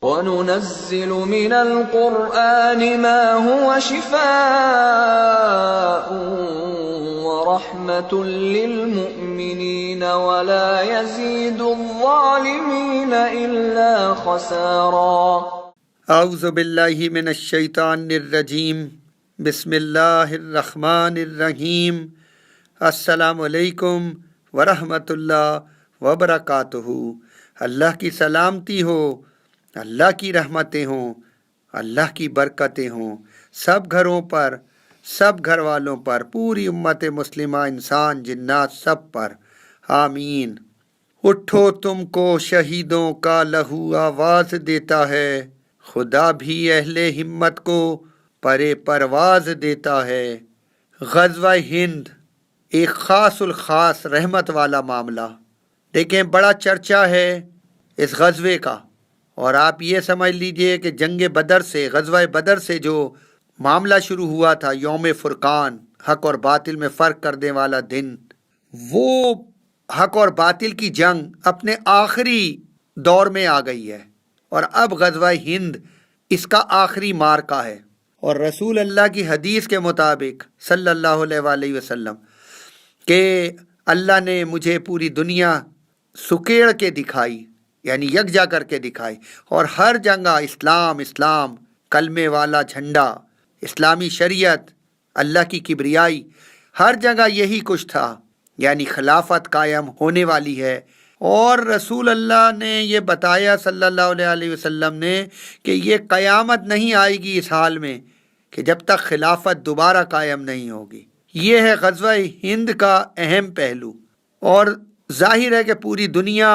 وَنُنَزِّلُ مِنَ الْقُرْآنِ مَا هُوَ شِفَاءٌ وَرَحْمَةٌ لِّلْمُؤْمِنِينَ وَلَا يَزِيدُ الظَّالِمِينَ إِلَّا خَسَارًا۔ اعوذ باللہ من الشیطان الرجیم، بسم اللہ الرحمن الرحیم۔ السلام علیکم ورحمۃ اللہ وبرکاتہ۔ اللہ کی سلامتی ہو، اللہ کی رحمتیں ہوں، اللہ کی برکتیں ہوں سب گھروں پر، سب گھر والوں پر، پوری امت مسلمہ، انسان جنات سب پر، آمین۔ اٹھو تم کو شہیدوں کا لہو آواز دیتا ہے، خدا بھی اہل ہمت کو پرے پرواز دیتا ہے۔ غزوہ ہند ایک خاص الخاص رحمت والا معاملہ، دیکھیں بڑا چرچا ہے اس غزوے کا، اور آپ یہ سمجھ لیجئے کہ جنگ بدر سے، غزوہ بدر سے جو معاملہ شروع ہوا تھا، یوم فرقان، حق اور باطل میں فرق کرنے والا دن، وہ حق اور باطل کی جنگ اپنے آخری دور میں آ گئی ہے، اور اب غزوہ ہند اس کا آخری معرکہ ہے۔ اور رسول اللہ کی حدیث کے مطابق صلی اللہ علیہ وآلہ وسلم کہ اللہ نے مجھے پوری دنیا سکیڑ کے دکھائی، یعنی یکجا کر کے دکھائی، اور ہر جگہ اسلام اسلام، کلمے والا جھنڈا، اسلامی شریعت، اللہ کی کبریائی، ہر جگہ یہی کچھ تھا، یعنی خلافت قائم ہونے والی ہے۔ اور رسول اللہ نے یہ بتایا صلی اللہ علیہ وسلم نے کہ یہ قیامت نہیں آئے گی اس حال میں کہ جب تک خلافت دوبارہ قائم نہیں ہوگی۔ یہ ہے غزوہ ہند کا اہم پہلو، اور ظاہر ہے کہ پوری دنیا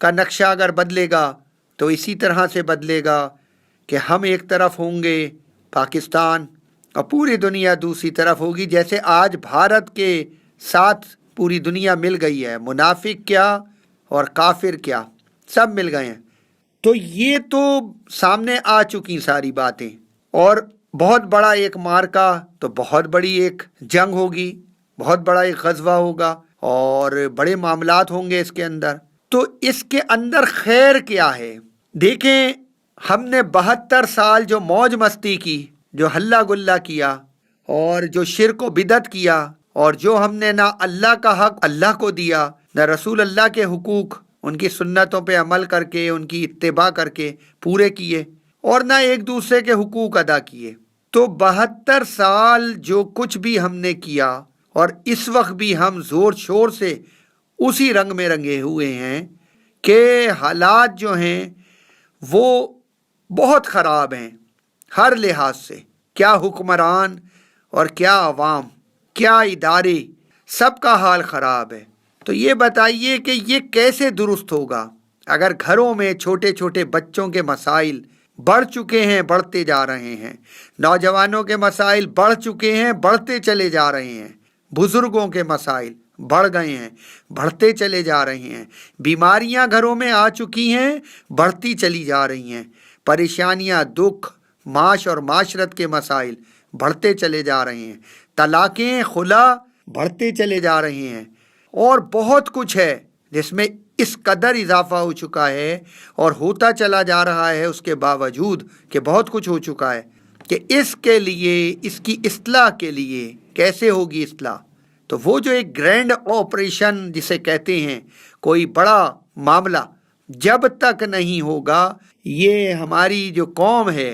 کا نقشہ اگر بدلے گا تو اسی طرح سے بدلے گا کہ ہم ایک طرف ہوں گے پاکستان، اور پوری دنیا دوسری طرف ہوگی، جیسے آج بھارت کے ساتھ پوری دنیا مل گئی ہے، منافق کیا اور کافر کیا سب مل گئے ہیں۔ تو یہ تو سامنے آ چکی ساری باتیں، اور بہت بڑا ایک معرکہ، تو بہت بڑی ایک جنگ ہوگی، بہت بڑا ایک غزوہ ہوگا، اور بڑے معاملات ہوں گے اس کے اندر۔ تو اس کے اندر خیر کیا ہے؟ دیکھیں، ہم نے 72 سال جو موج مستی کی، جو ہلا گلا کیا، اور جو شرک و بدعت کیا، اور جو ہم نے نہ اللہ کا حق اللہ کو دیا، نہ رسول اللہ کے حقوق ان کی سنتوں پہ عمل کر کے، ان کی اتباع کر کے پورے کیے، اور نہ ایک دوسرے کے حقوق ادا کیے، تو 72 سال جو کچھ بھی ہم نے کیا، اور اس وقت بھی ہم زور شور سے اسی رنگ میں رنگے ہوئے ہیں کہ حالات جو ہیں وہ بہت خراب ہیں ہر لحاظ سے، کیا حکمران اور کیا عوام، کیا ادارے، سب کا حال خراب ہے۔ تو یہ بتائیے کہ یہ کیسے درست ہوگا اگر گھروں میں چھوٹے چھوٹے بچوں کے مسائل بڑھ چکے ہیں، بڑھتے جا رہے ہیں، نوجوانوں کے مسائل بڑھ چکے ہیں، بڑھتے چلے جا رہے ہیں، بزرگوں کے مسائل بڑھ گئے ہیں، بڑھتے چلے جا رہے ہیں، بیماریاں گھروں میں آ چکی ہیں، بڑھتی چلی جا رہی ہیں، پریشانیاں، دکھ، معاش اور معاشرت کے مسائل بڑھتے چلے جا رہے ہیں، طلاقیں، خلا بڑھتے چلے جا رہے ہیں، اور بہت کچھ ہے جس میں اس قدر اضافہ ہو چکا ہے اور ہوتا چلا جا رہا ہے، اس کے باوجود کہ بہت کچھ ہو چکا ہے، کہ اس کے لیے، اس کی اصلاح کے لیے کیسے ہوگی اصلاح؟ تو وہ جو ایک گرینڈ آپریشن جسے کہتے ہیں، کوئی بڑا معاملہ جب تک نہیں ہوگا، یہ ہماری جو قوم ہے،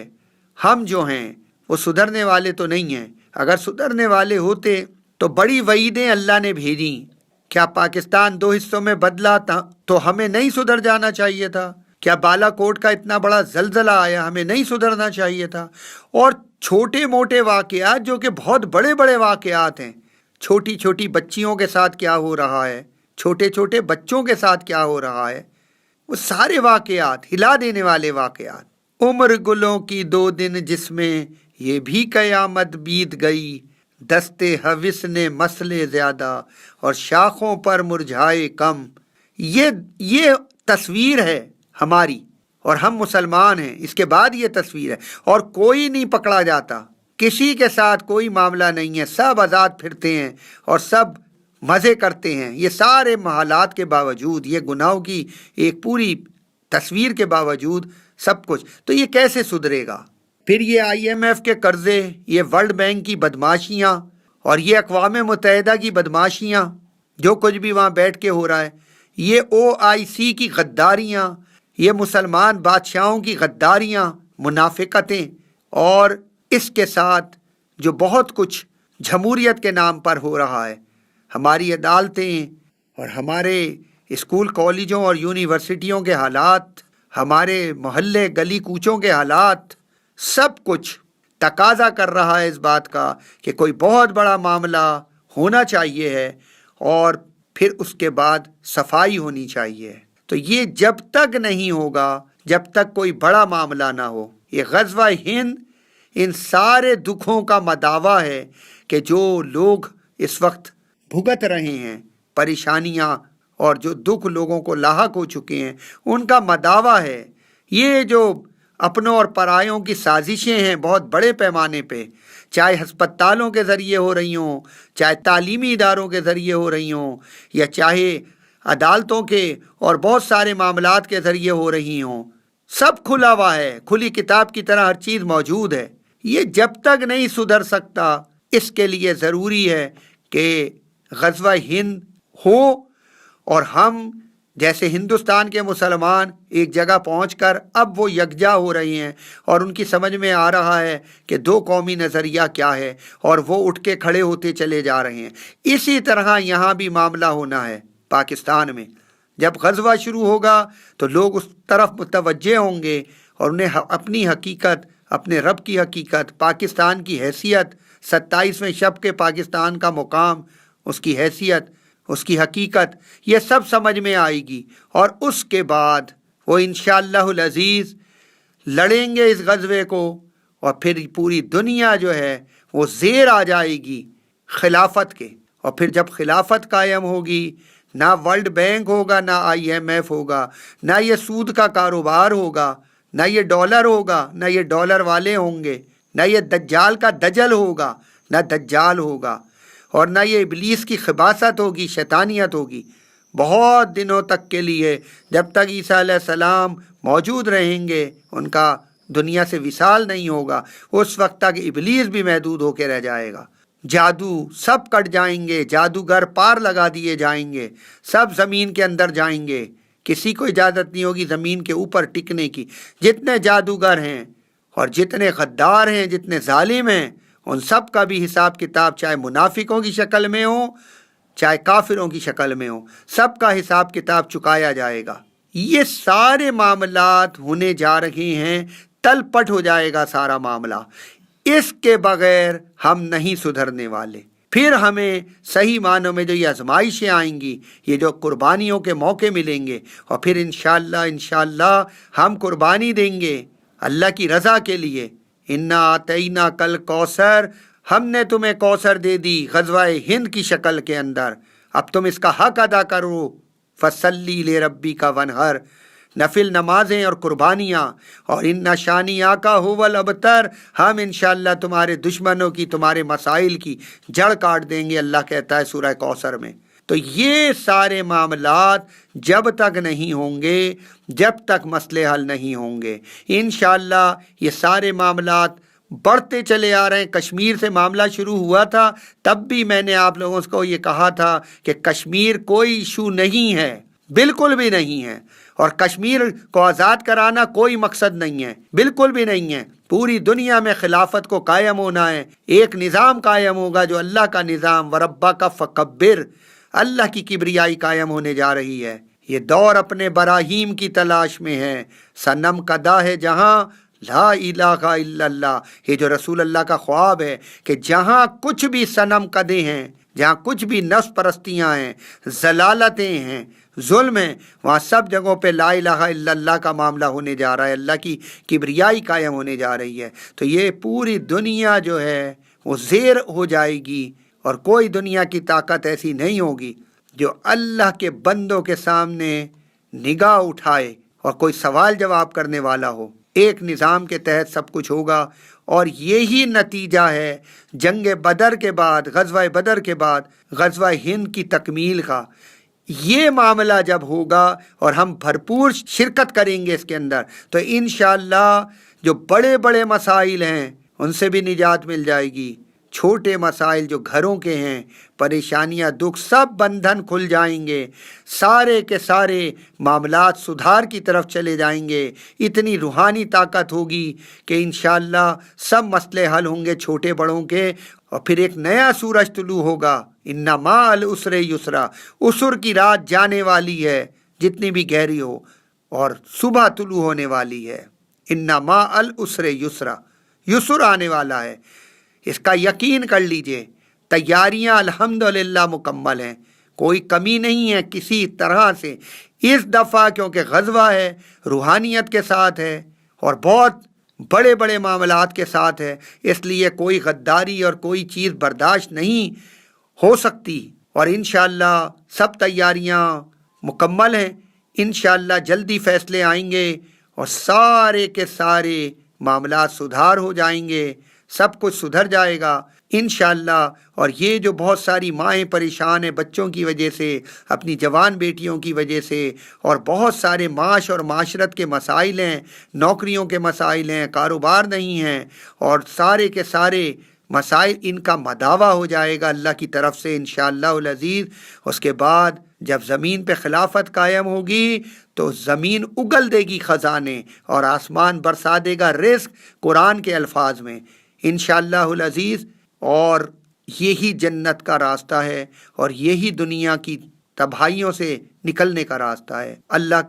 ہم جو ہیں وہ سدھرنے والے تو نہیں ہیں۔ اگر سدھرنے والے ہوتے تو بڑی وعیدیں اللہ نے بھیجیں، کیا پاکستان 2 حصوں میں بدلا تو ہمیں نہیں سدھر جانا چاہیے تھا؟ کیا بالا کوٹ کا اتنا بڑا زلزلہ آیا، ہمیں نہیں سدھرنا چاہیے تھا؟ اور چھوٹے موٹے واقعات جو کہ بہت بڑے بڑے واقعات ہیں، چھوٹی چھوٹی بچیوں کے ساتھ کیا ہو رہا ہے، چھوٹے چھوٹے بچوں کے ساتھ کیا ہو رہا ہے، وہ سارے واقعات، ہلا دینے والے واقعات۔ عمر گلوں کی 2 دن جس میں یہ بھی قیامت بیت گئی، دستے حوث نے مسئلے زیادہ اور شاخوں پر مرجھائے کم۔ یہ تصویر ہے ہماری، اور ہم مسلمان ہیں، اس کے بعد یہ تصویر ہے، اور کوئی نہیں پکڑا جاتا، کسی کے ساتھ کوئی معاملہ نہیں ہے، سب آزاد پھرتے ہیں اور سب مزے کرتے ہیں۔ یہ سارے محالات کے باوجود، یہ گناہوں کی ایک پوری تصویر کے باوجود سب کچھ. تو یہ کیسے سدھرے گا؟ پھر یہ IMF کے قرضے، یہ ورلڈ بینک کی بدماشیاں اور یہ اقوام متحدہ کی بدماشیاں، جو کچھ بھی وہاں بیٹھ کے ہو رہا ہے، یہ OIC کی غداریاں، یہ مسلمان بادشاہوں کی غداریاں، منافقتیں، اور اس کے ساتھ جو بہت کچھ جمہوریت کے نام پر ہو رہا ہے، ہماری عدالتیں اور ہمارے اسکول کالجوں اور یونیورسٹیوں کے حالات، ہمارے محلے گلی کوچوں کے حالات، سب کچھ تقاضا کر رہا ہے اس بات کا کہ کوئی بہت بڑا معاملہ ہونا چاہیے ہے اور پھر اس کے بعد صفائی ہونی چاہیے. تو یہ جب تک نہیں ہوگا، جب تک کوئی بڑا معاملہ نہ ہو. یہ غزوہ ہند ان سارے دکھوں کا مداوع ہے کہ جو لوگ اس وقت بھگت رہے ہیں پریشانیاں اور جو دکھ لوگوں کو لاحق ہو چکے ہیں، ان کا مداوع ہے. یہ جو اپنوں اور پرایوں کی سازشیں ہیں بہت بڑے پیمانے پہ، چاہے ہسپتالوں کے ذریعے ہو رہی ہوں، چاہے تعلیمی اداروں کے ذریعے ہو رہی ہوں، یا چاہے عدالتوں کے اور بہت سارے معاملات کے ذریعے ہو رہی ہوں، سب کھلا ہوا ہے، کھلی کتاب کی طرح ہر چیز موجود ہے. یہ جب تک نہیں سدھر سکتا، اس کے لیے ضروری ہے کہ غزوہ ہند ہو اور ہم جیسے ہندوستان کے مسلمان ایک جگہ پہنچ کر اب وہ یکجا ہو رہے ہیں اور ان کی سمجھ میں آ رہا ہے کہ دو قومی نظریہ کیا ہے، اور وہ اٹھ کے کھڑے ہوتے چلے جا رہے ہیں. اسی طرح یہاں بھی معاملہ ہونا ہے. پاکستان میں جب غزوہ شروع ہوگا تو لوگ اس طرف متوجہ ہوں گے اور انہیں اپنی حقیقت، اپنے رب کی حقیقت، پاکستان کی حیثیت، 27ویں شب کے پاکستان کا مقام، اس کی حیثیت، اس کی حقیقت، یہ سب سمجھ میں آئے گی. اور اس کے بعد وہ انشاءاللہ العزیز لڑیں گے اس غزوے کو، اور پھر پوری دنیا جو ہے وہ زیر آ جائے گی خلافت کے. اور پھر جب خلافت قائم ہوگی، نہ ورلڈ بینک ہوگا، نہ IMF ہوگا، نہ یہ سود کا کاروبار ہوگا، نہ یہ ڈالر ہوگا، نہ یہ ڈالر والے ہوں گے، نہ یہ دجال کا دجل ہوگا، نہ دجال ہوگا، اور نہ یہ ابلیس کی خباثت ہوگی، شیطانیت ہوگی. بہت دنوں تک کے لیے، جب تک عیسیٰ علیہ السلام موجود رہیں گے، ان کا دنیا سے وصال نہیں ہوگا، اس وقت تک ابلیس بھی محدود ہو کے رہ جائے گا. جادو سب کٹ جائیں گے، جادوگر پار لگا دیے جائیں گے، سب زمین کے اندر جائیں گے. کسی کو اجازت نہیں ہوگی زمین کے اوپر ٹکنے کی. جتنے جادوگر ہیں اور جتنے غدار ہیں، جتنے ظالم ہیں، ان سب کا بھی حساب کتاب، چاہے منافقوں کی شکل میں ہو، چاہے کافروں کی شکل میں ہو، سب کا حساب کتاب چکایا جائے گا. یہ سارے معاملات ہونے جا رہے ہیں، تل پٹ ہو جائے گا سارا معاملہ. اس کے بغیر ہم نہیں سدھرنے والے. پھر ہمیں صحیح معنوں میں جو یہ آزمائشیں آئیں گی، یہ جو قربانیوں کے موقع ملیں گے، اور پھر انشاءاللہ ہم قربانی دیں گے اللہ کی رضا کے لیے. انا آتینا کل کوثر، ہم نے تمہیں کوثر دے دی غزوہ ہند کی شکل کے اندر، اب تم اس کا حق ادا کرو. فصلی لربک ونحر، نفل نمازیں اور قربانیاں. اور ان شانیہ کا هو الابتر، ہم انشاءاللہ تمہارے دشمنوں کی، تمہارے مسائل کی جڑ کاٹ دیں گے، اللہ کہتا ہے سورہ کوثر میں. تو یہ سارے معاملات جب تک نہیں ہوں گے، جب تک مسئلے حل نہیں ہوں گے. انشاءاللہ یہ سارے معاملات بڑھتے چلے آ رہے ہیں. کشمیر سے معاملہ شروع ہوا تھا، تب بھی میں نے آپ لوگوں کو یہ کہا تھا کہ کشمیر کوئی ایشو نہیں ہے، بالکل بھی نہیں ہے، اور کشمیر کو آزاد کرانا کوئی مقصد نہیں ہے، بالکل بھی نہیں ہے. پوری دنیا میں خلافت کو قائم ہونا ہے، ایک نظام قائم ہوگا جو اللہ کا نظام، وربک فکبر، اللہ کی کبریائی قائم ہونے جا رہی ہے. یہ دور اپنے براہیم کی تلاش میں ہے. صنم کدا ہے جہاں لا الہ الا اللہ، یہ جو رسول اللہ کا خواب ہے کہ جہاں کچھ بھی صنم کدے ہیں، جہاں کچھ بھی نفس پرستیاں ہیں، ضلالتیں ہیں، ظلم ہے، وہاں سب جگہوں پہ لا الہ الا اللہ کا معاملہ ہونے جا رہا ہے، اللہ کی کبریائی قائم ہونے جا رہی ہے. تو یہ پوری دنیا جو ہے وہ زیر ہو جائے گی، اور کوئی دنیا کی طاقت ایسی نہیں ہوگی جو اللہ کے بندوں کے سامنے نگاہ اٹھائے اور کوئی سوال جواب کرنے والا ہو. ایک نظام کے تحت سب کچھ ہوگا، اور یہی نتیجہ ہے جنگ بدر کے بعد، غزوہ بدر کے بعد غزوہ ہند کی تکمیل کا. یہ معاملہ جب ہوگا اور ہم بھرپور شرکت کریں گے اس کے اندر، تو انشاءاللہ جو بڑے بڑے مسائل ہیں ان سے بھی نجات مل جائے گی، چھوٹے مسائل جو گھروں کے ہیں، پریشانیاں، دکھ، سب بندھن کھل جائیں گے، سارے کے سارے معاملات سدھار کی طرف چلے جائیں گے، اتنی روحانی طاقت ہوگی کہ انشاءاللہ سب مسئلے حل ہوں گے چھوٹے بڑوں کے، اور پھر ایک نیا سورج طلوع ہوگا، ان مع العسر یسرا، عسر کی رات جانے والی ہے جتنی بھی گہری ہو، اور صبح طلوع ہونے والی ہے، ان مع العسر یسرا، یسر آنے والا ہے، اس کا یقین کر لیجئے۔ تیاریاں الحمدللہ مکمل ہیں، کوئی کمی نہیں ہے کسی طرح سے۔ اس دفعہ کیونکہ غزوہ ہے، روحانیت کے ساتھ ہے اور بہت بڑے بڑے معاملات کے ساتھ ہے، اس لیے کوئی غداری اور کوئی چیز برداشت نہیں ہو سکتی، اور انشاءاللہ سب تیاریاں مکمل ہیں۔ انشاءاللہ جلدی فیصلے آئیں گے اور سارے کے سارے معاملات سدھار ہو جائیں گے، سب کچھ سدھر جائے گا انشاءاللہ۔ اور یہ جو بہت ساری مائیں پریشان ہیں بچوں کی وجہ سے، اپنی جوان بیٹیوں کی وجہ سے، اور بہت سارے معاش اور معاشرت کے مسائل ہیں، نوکریوں کے مسائل ہیں، کاروبار نہیں ہیں، اور سارے کے سارے مسائل ان کا مداوع ہو جائے گا اللہ کی طرف سے انشاءاللہ العزیز۔ اس کے بعد جب زمین پہ خلافت قائم ہوگی تو زمین اگل دے گی خزانے، اور آسمان برسا دے گا رزق قرآن کے الفاظ میں انشاءاللہ العزیز۔ اور یہی جنت کا راستہ ہے، اور یہی دنیا کی تباہیوں سے نکلنے کا راستہ ہے۔ اللہ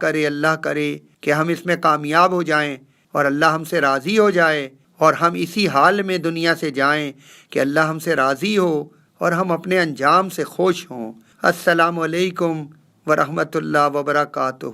کرے کہ ہم اس میں کامیاب ہو جائیں، اور اللہ ہم سے راضی ہو جائے، اور ہم اسی حال میں دنیا سے جائیں کہ اللہ ہم سے راضی ہو اور ہم اپنے انجام سے خوش ہوں۔ السلام علیکم ورحمۃ اللہ وبرکاتہ۔